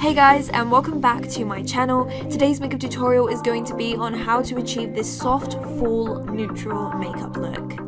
Hey guys, and welcome back to my channel. Today's makeup tutorial is going to be on how to achieve this soft, full, neutral makeup look.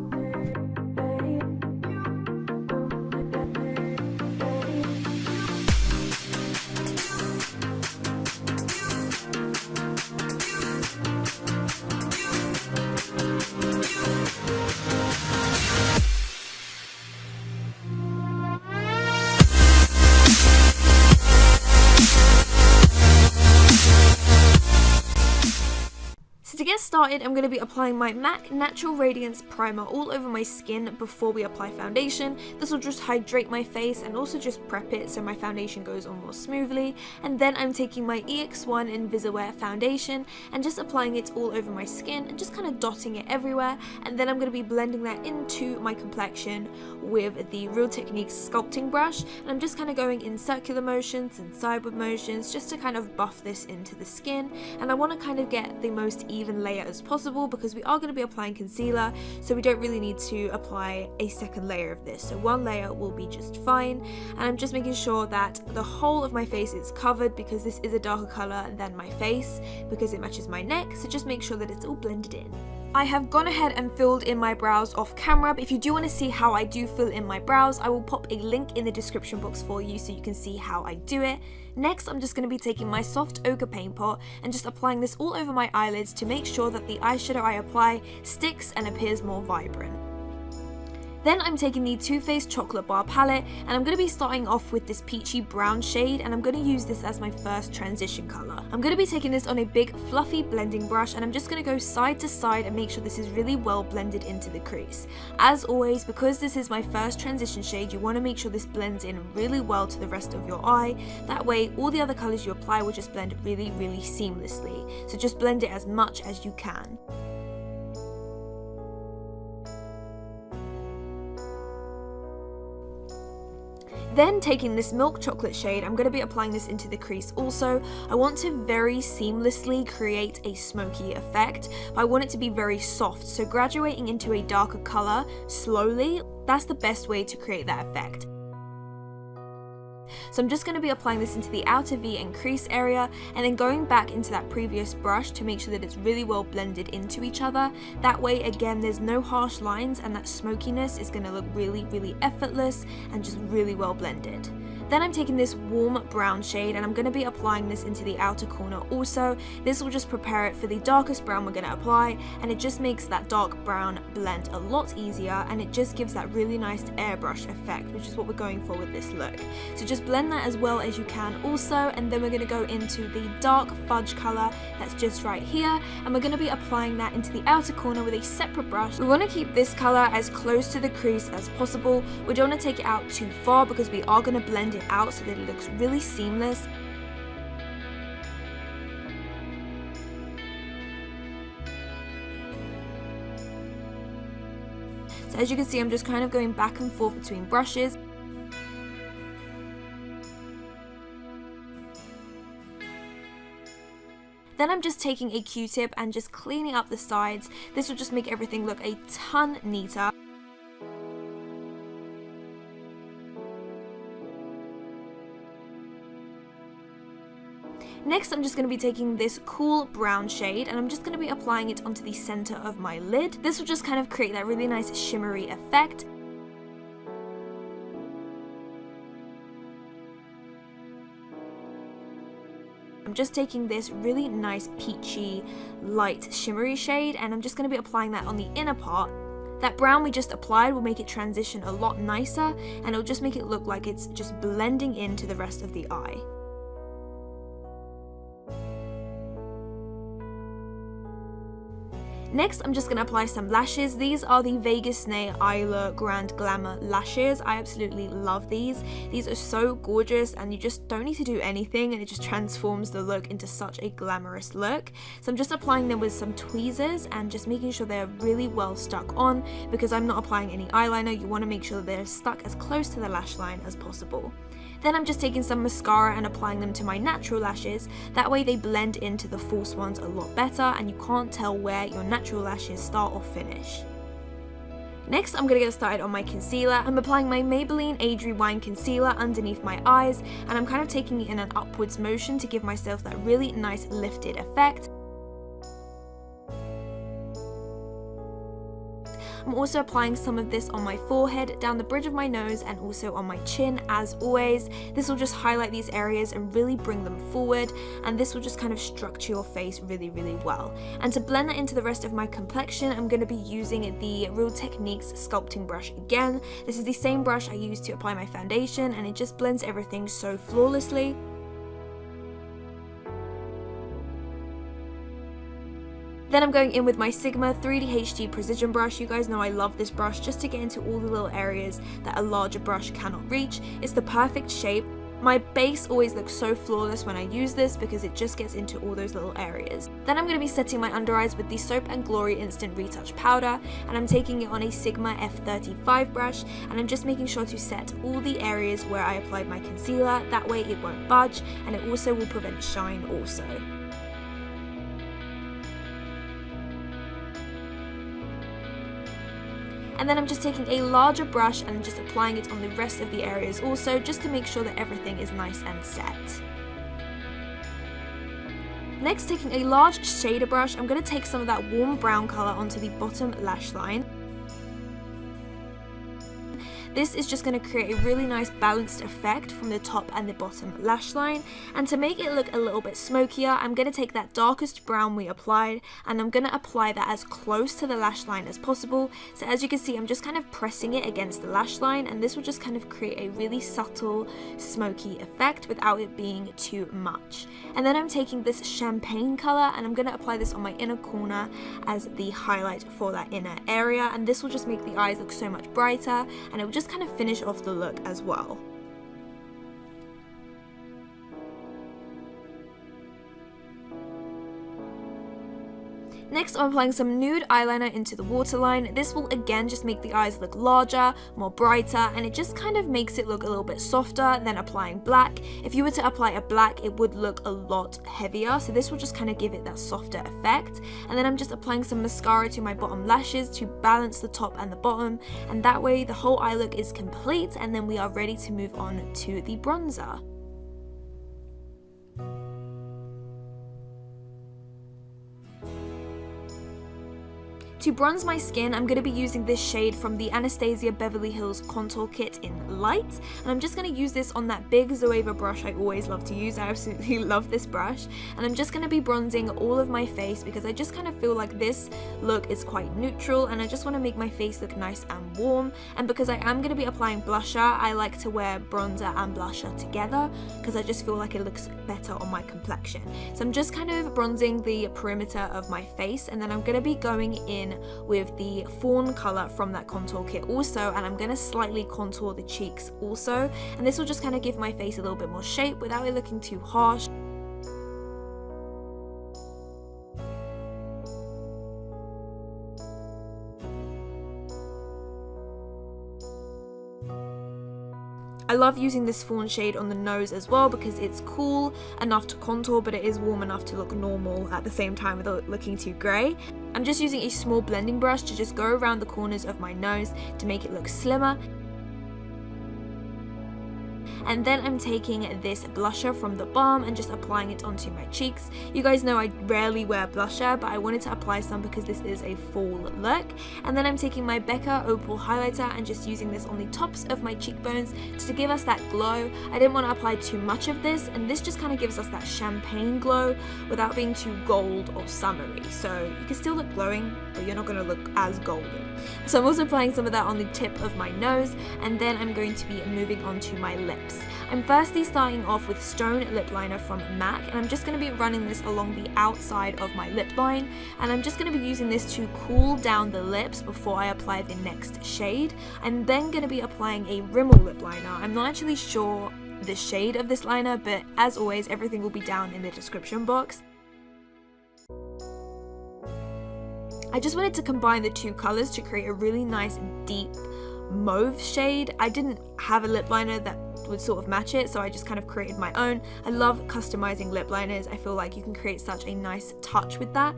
So to get started, I'm going to be applying my MAC Natural Radiance Primer all over my skin before we apply foundation. This will just hydrate my face and also just prep it so my foundation goes on more smoothly. And then I'm taking my EX1 Invisiwear foundation and just applying it all over my skin and just kind of dotting it everywhere. And then I'm going to be blending that into my complexion with the Real Techniques sculpting brush. And I'm just kind of going in circular motions and sideward motions just to kind of buff this into the skin. And I want to kind of get the most even layer as possible because we are going to be applying concealer, so we don't really need to apply a second layer of this, so one layer will be just fine. And I'm just making sure that the whole of my face is covered because this is a darker color than my face because it matches my neck, so just make sure that it's all blended in. I have gone ahead and filled in my brows off camera, but if you do want to see how I do fill in my brows, I will pop a link in the description box for you so you can see how I do it. Next, I'm just going to be taking my soft ochre paint pot and just applying this all over my eyelids to make sure that the eyeshadow I apply sticks and appears more vibrant. Then I'm taking the Too Faced Chocolate Bar palette and I'm going to be starting off with this peachy brown shade, and I'm going to use this as my first transition colour. I'm going to be taking this on a big fluffy blending brush and I'm just going to go side to side and make sure this is really well blended into the crease. As always, because this is my first transition shade, you want to make sure this blends in really well to the rest of your eye. That way all the other colours you apply will just blend really seamlessly. So just blend it as much as you can. Then taking this milk chocolate shade, I'm going to be applying this into the crease also. I want to very seamlessly create a smoky effect, but I want it to be very soft, so graduating into a darker colour slowly, that's the best way to create that effect. So I'm just going to be applying this into the outer V and crease area and then going back into that previous brush to make sure that it's really well blended into each other. That way, again, there's no harsh lines and that smokiness is going to look really effortless and just really well blended. Then I'm taking this warm brown shade and I'm going to be applying this into the outer corner also. This will just prepare it for the darkest brown we're going to apply, and it just makes that dark brown blend a lot easier, and it just gives that really nice airbrush effect, which is what we're going for with this look. So just blend that as well as you can also, and then we're going to go into the dark fudge colour that's just right here, and we're going to be applying that into the outer corner with a separate brush. We want to keep this colour as close to the crease as possible. We don't want to take it out too far because we are going to blend it out so that it looks really seamless. So as you can see, I'm just kind of going back and forth between brushes. Then I'm just taking a Q-tip and just cleaning up the sides. This will just make everything look a ton neater. Next, I'm just going to be taking this cool brown shade and I'm just going to be applying it onto the center of my lid. This will just kind of create that really nice shimmery effect. I'm just taking this really nice peachy, light shimmery shade and I'm just going to be applying that on the inner part. That brown we just applied will make it transition a lot nicer, and it'll just make it look like it's just blending into the rest of the eye. Next, I'm just going to apply some lashes. These are the Vegas Nay Isla Grand Glamour lashes. I absolutely love these. These are so gorgeous and you just don't need to do anything and it just transforms the look into such a glamorous look. So I'm just applying them with some tweezers and just making sure they're really well stuck on because I'm not applying any eyeliner. You want to make sure that they're stuck as close to the lash line as possible. Then I'm just taking some mascara and applying them to my natural lashes. That way they blend into the false ones a lot better and you can't tell where your natural lashes start or finish. Next, I'm going to get started on my concealer. I'm applying my Maybelline Age Rewind concealer underneath my eyes, and I'm kind of taking it in an upwards motion to give myself that really nice lifted effect. I'm also applying some of this on my forehead, down the bridge of my nose, and also on my chin as always. This will just highlight these areas and really bring them forward, and this will just kind of structure your face really, really well. And to blend that into the rest of my complexion, I'm going to be using the Real Techniques sculpting brush again. This is the same brush I used to apply my foundation, and it just blends everything so flawlessly. Then I'm going in with my Sigma 3D HD Precision brush. You guys know I love this brush just to get into all the little areas that a larger brush cannot reach. It's the perfect shape. My base always looks so flawless when I use this because it just gets into all those little areas. Then I'm going to be setting my under eyes with the Soap & Glory Instant Retouch Powder, and I'm taking it on a Sigma F35 brush, and I'm just making sure to set all the areas where I applied my concealer. That way it won't budge, and it also will prevent shine also. And then I'm just taking a larger brush and just applying it on the rest of the areas also, just to make sure that everything is nice and set. Next, taking a large shader brush, I'm going to take some of that warm brown colour onto the bottom lash line. This is just going to create a really nice balanced effect from the top and the bottom lash line. And to make it look a little bit smokier, I'm going to take that darkest brown we applied, and I'm going to apply that as close to the lash line as possible. So as you can see, I'm just kind of pressing it against the lash line, and this will just kind of create a really subtle smoky effect without it being too much. And then I'm taking this champagne colour, and I'm going to apply this on my inner corner as the highlight for that inner area, and this will just make the eyes look so much brighter, and it will just kind of finish off the look as well. Next, I'm applying some nude eyeliner into the waterline. This will again just make the eyes look larger, more brighter, and it just kind of makes it look a little bit softer than applying black. If you were to apply a black, it would look a lot heavier, so this will just kind of give it that softer effect. And then I'm just applying some mascara to my bottom lashes to balance the top and the bottom, and that way the whole eye look is complete, and then we are ready to move on to the bronzer. To bronze my skin, I'm going to be using this shade from the Anastasia Beverly Hills Contour Kit in Light, and I'm just going to use this on that big Zoeva brush I always love to use. I absolutely love this brush, and I'm just going to be bronzing all of my face because I just kind of feel like this look is quite neutral, and I just want to make my face look nice and warm. And because I am going to be applying blusher, I like to wear bronzer and blusher together because I just feel like it looks better on my complexion. So I'm just kind of bronzing the perimeter of my face, and then I'm going to be going in with the fawn color from that contour kit also, and I'm going to slightly contour the cheeks also, and this will just kind of give my face a little bit more shape without it looking too harsh. I love using this fawn shade on the nose as well because it's cool enough to contour, but it is warm enough to look normal at the same time without looking too grey. I'm just using a small blending brush to just go around the corners of my nose to make it look slimmer. And then I'm taking this blusher from the balm and just applying it onto my cheeks. You guys know I rarely wear blusher, but I wanted to apply some because this is a fall look. And then I'm taking my Becca Opal highlighter and just using this on the tops of my cheekbones to give us that glow. I didn't want to apply too much of this, and this just kind of gives us that champagne glow without being too gold or summery. So you can still look glowing, but you're not going to look as golden. So I'm also applying some of that on the tip of my nose, and then I'm going to be moving on to my lips. I'm firstly starting off with Stone Lip Liner from MAC, and I'm just going to be running this along the outside of my lip line, and I'm just going to be using this to cool down the lips before I apply the next shade. I'm then going to be applying a Rimmel lip liner. I'm not actually sure the shade of this liner, but as always, everything will be down in the description box. I just wanted to combine the two colours to create a really nice deep mauve shade. I didn't have a lip liner that would sort of match it, so I just kind of created my own. I love customizing lip liners. I feel like you can create such a nice touch with that.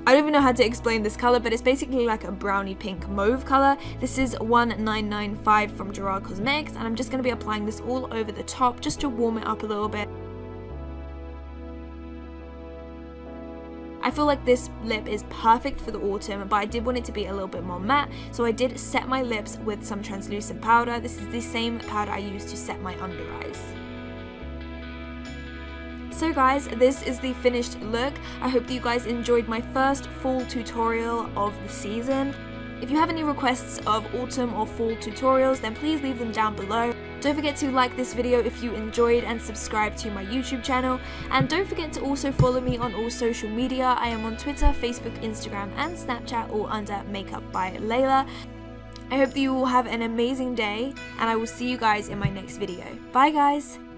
I don't even know how to explain this color, but it's basically like a brownie pink mauve color. This is 1995 from Gerard Cosmetics, and I'm just going to be applying this all over the top just to warm it up a little bit. I feel like this lip is perfect for the autumn, but I did want it to be a little bit more matte, so I did set my lips with some translucent powder. This is the same powder I used to set my under eyes. So guys, this is the finished look. I hope that you guys enjoyed my first fall tutorial of the season. If you have any requests of autumn or fall tutorials, then please leave them down below. Don't forget to like this video if you enjoyed and subscribe to my YouTube channel. And don't forget to also follow me on all social media. I am on Twitter, Facebook, Instagram and Snapchat, all under Makeup by Leila. I hope that you all have an amazing day, and I will see you guys in my next video. Bye guys!